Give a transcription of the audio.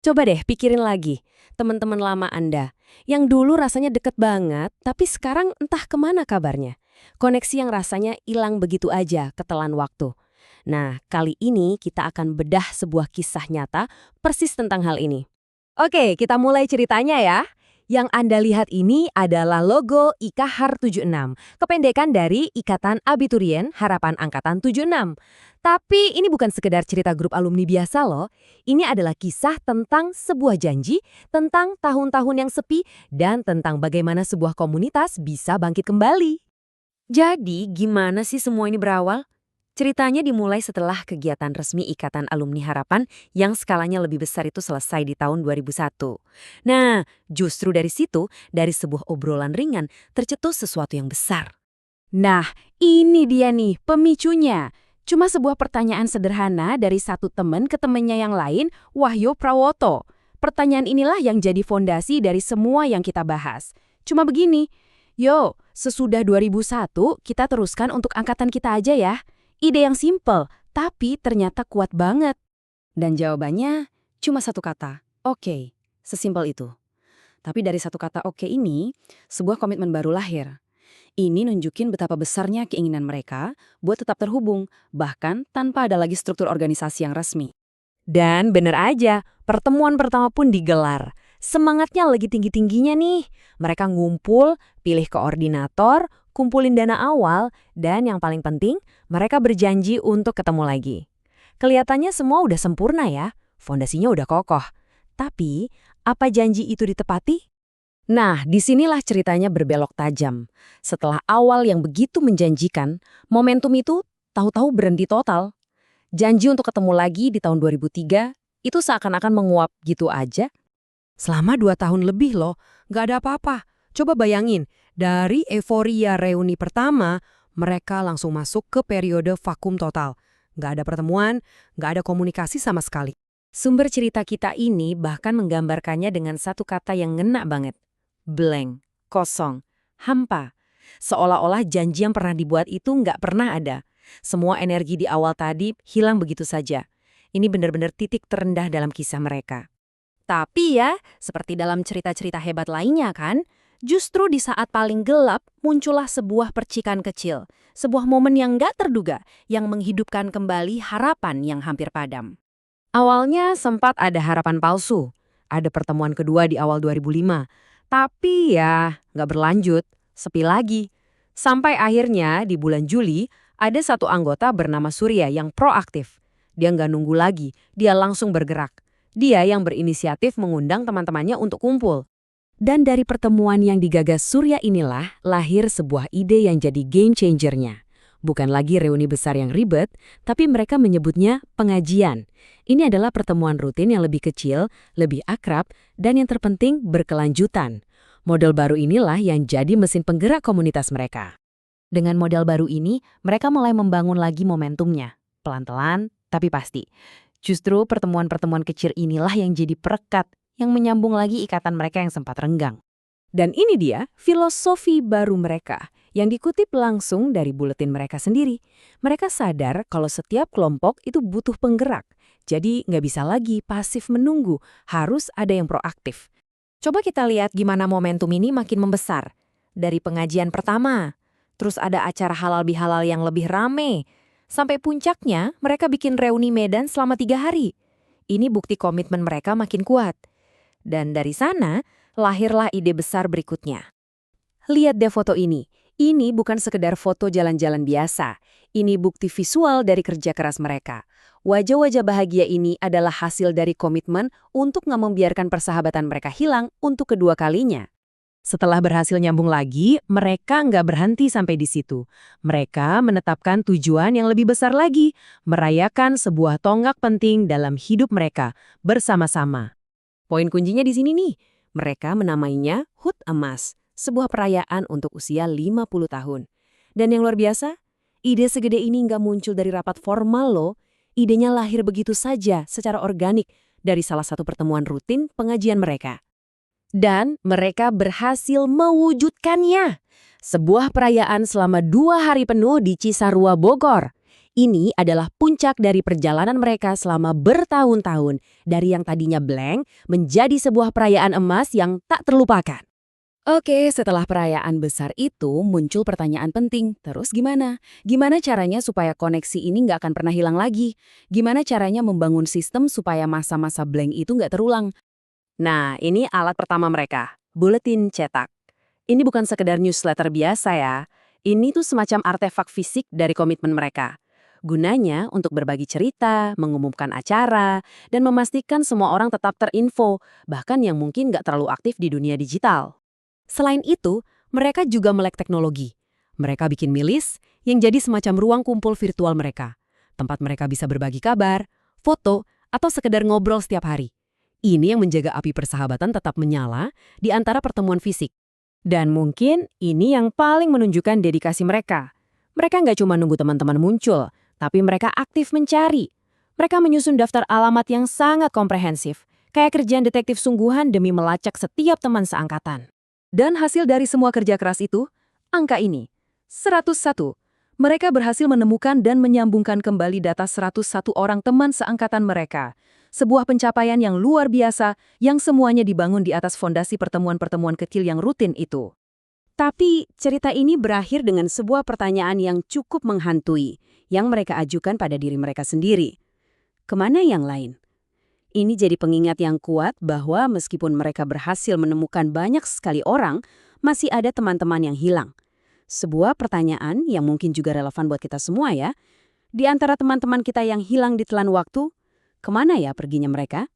Coba deh pikirin lagi, teman-teman lama Anda, yang dulu rasanya deket banget, tapi sekarang entah kemana kabarnya. Koneksi yang rasanya hilang begitu aja ketelan waktu. Nah, kali ini kita akan bedah sebuah kisah nyata persis tentang hal ini. Oke, kita mulai ceritanya ya. Yang Anda lihat ini adalah logo IKHAR 76, kependekan dari Ikatan Abiturien Harapan Angkatan 76. Tapi ini bukan sekedar cerita grup alumni biasa loh. Ini adalah kisah tentang sebuah janji, tentang tahun-tahun yang sepi, dan tentang bagaimana sebuah komunitas bisa bangkit kembali. Jadi, gimana sih semua ini berawal? Ceritanya dimulai setelah kegiatan resmi Ikatan Alumni Harapan yang skalanya lebih besar itu selesai di tahun 2001. Nah, justru dari situ, dari sebuah obrolan ringan, tercetus sesuatu yang besar. Nah, ini dia nih pemicunya. Cuma sebuah pertanyaan sederhana dari satu teman ke temannya yang lain, Wahyu Prawoto. Pertanyaan inilah yang jadi fondasi dari semua yang kita bahas. Cuma begini, yo, sesudah 2001 kita teruskan untuk angkatan kita aja ya. Ide yang simple, tapi ternyata kuat banget. Dan jawabannya cuma satu kata, oke. Sesimpel itu. Tapi dari satu kata oke ini, sebuah komitmen baru lahir. Ini nunjukin betapa besarnya keinginan mereka buat tetap terhubung, bahkan tanpa ada lagi struktur organisasi yang resmi. Dan bener aja, pertemuan pertama pun digelar. Semangatnya lagi tinggi-tingginya nih. Mereka ngumpul, pilih koordinator, kumpulin dana awal, dan yang paling penting, mereka berjanji untuk ketemu lagi. Kelihatannya semua udah sempurna ya, fondasinya udah kokoh. Tapi, apa janji itu ditepati? Nah, disinilah ceritanya berbelok tajam. Setelah awal yang begitu menjanjikan, momentum itu tahu-tahu berhenti total. Janji untuk ketemu lagi di tahun 2003, itu seakan-akan menguap gitu aja. Selama 2 tahun lebih loh, nggak ada apa-apa. Coba bayangin, dari euforia reuni pertama, mereka langsung masuk ke periode vakum total. Nggak ada pertemuan, nggak ada komunikasi sama sekali. Sumber cerita kita ini bahkan menggambarkannya dengan satu kata yang ngena banget. Blank, kosong, hampa. Seolah-olah janji yang pernah dibuat itu nggak pernah ada. Semua energi di awal tadi hilang begitu saja. Ini benar-benar titik terendah dalam kisah mereka. Tapi ya, seperti dalam cerita-cerita hebat lainnya kan, justru di saat paling gelap muncullah sebuah percikan kecil. Sebuah momen yang nggak terduga yang menghidupkan kembali harapan yang hampir padam. Awalnya sempat ada harapan palsu. Ada pertemuan kedua di awal 2005. Tapi ya, nggak berlanjut. Sepi lagi. Sampai akhirnya di bulan Juli, ada satu anggota bernama Surya yang proaktif. Dia nggak nunggu lagi, dia langsung bergerak. Dia yang berinisiatif mengundang teman-temannya untuk kumpul. Dan dari pertemuan yang digagas Surya inilah lahir sebuah ide yang jadi game changer-nya. Bukan lagi reuni besar yang ribet, tapi mereka menyebutnya pengajian. Ini adalah pertemuan rutin yang lebih kecil, lebih akrab, dan yang terpenting berkelanjutan. Model baru inilah yang jadi mesin penggerak komunitas mereka. Dengan model baru ini, mereka mulai membangun lagi momentumnya. Pelan-pelan, tapi pasti. Justru pertemuan-pertemuan kecil inilah yang jadi perekat, yang menyambung lagi ikatan mereka yang sempat renggang. Dan ini dia filosofi baru mereka, yang dikutip langsung dari buletin mereka sendiri. Mereka sadar kalau setiap kelompok itu butuh penggerak, jadi nggak bisa lagi pasif menunggu, harus ada yang proaktif. Coba kita lihat gimana momentum ini makin membesar. Dari pengajian pertama, terus ada acara halal bihalal yang lebih rame. Sampai puncaknya, mereka bikin reuni Medan selama 3 hari. Ini bukti komitmen mereka makin kuat. Dan dari sana, lahirlah ide besar berikutnya. Lihat deh foto ini. Ini bukan sekedar foto jalan-jalan biasa. Ini bukti visual dari kerja keras mereka. Wajah-wajah bahagia ini adalah hasil dari komitmen untuk nggak membiarkan persahabatan mereka hilang untuk kedua kalinya. Setelah berhasil nyambung lagi, mereka nggak berhenti sampai di situ. Mereka menetapkan tujuan yang lebih besar lagi, merayakan sebuah tonggak penting dalam hidup mereka bersama-sama. Poin kuncinya di sini nih, mereka menamainya HUT Emas, sebuah perayaan untuk usia 50 tahun. Dan yang luar biasa, ide segede ini nggak muncul dari rapat formal loh. Idenya lahir begitu saja secara organik dari salah satu pertemuan rutin pengajian mereka. Dan mereka berhasil mewujudkannya. Sebuah perayaan selama 2 hari penuh di Cisarua, Bogor. Ini adalah puncak dari perjalanan mereka selama bertahun-tahun, dari yang tadinya blank menjadi sebuah perayaan emas yang tak terlupakan. Oke, setelah perayaan besar itu muncul pertanyaan penting. Terus gimana? Gimana caranya supaya koneksi ini nggak akan pernah hilang lagi? Gimana caranya membangun sistem supaya masa-masa blank itu nggak terulang? Nah, ini alat pertama mereka, buletin cetak. Ini bukan sekedar newsletter biasa ya. Ini tuh semacam artefak fisik dari komitmen mereka. Gunanya untuk berbagi cerita, mengumumkan acara, dan memastikan semua orang tetap terinfo, bahkan yang mungkin nggak terlalu aktif di dunia digital. Selain itu, mereka juga melek teknologi. Mereka bikin milis yang jadi semacam ruang kumpul virtual mereka. Tempat mereka bisa berbagi kabar, foto, atau sekedar ngobrol setiap hari. Ini yang menjaga api persahabatan tetap menyala di antara pertemuan fisik. Dan mungkin ini yang paling menunjukkan dedikasi mereka. Mereka nggak cuma nunggu teman-teman muncul, tapi mereka aktif mencari. Mereka menyusun daftar alamat yang sangat komprehensif, kayak kerjaan detektif sungguhan demi melacak setiap teman seangkatan. Dan hasil dari semua kerja keras itu, angka ini, 101. Mereka berhasil menemukan dan menyambungkan kembali data 101 orang teman seangkatan mereka. Sebuah pencapaian yang luar biasa yang semuanya dibangun di atas fondasi pertemuan-pertemuan kecil yang rutin itu. Tapi cerita ini berakhir dengan sebuah pertanyaan yang cukup menghantui, yang mereka ajukan pada diri mereka sendiri. Kemana yang lain? Ini jadi pengingat yang kuat bahwa meskipun mereka berhasil menemukan banyak sekali orang, masih ada teman-teman yang hilang. Sebuah pertanyaan yang mungkin juga relevan buat kita semua ya. Di antara teman-teman kita yang hilang ditelan waktu, kemana ya perginya mereka?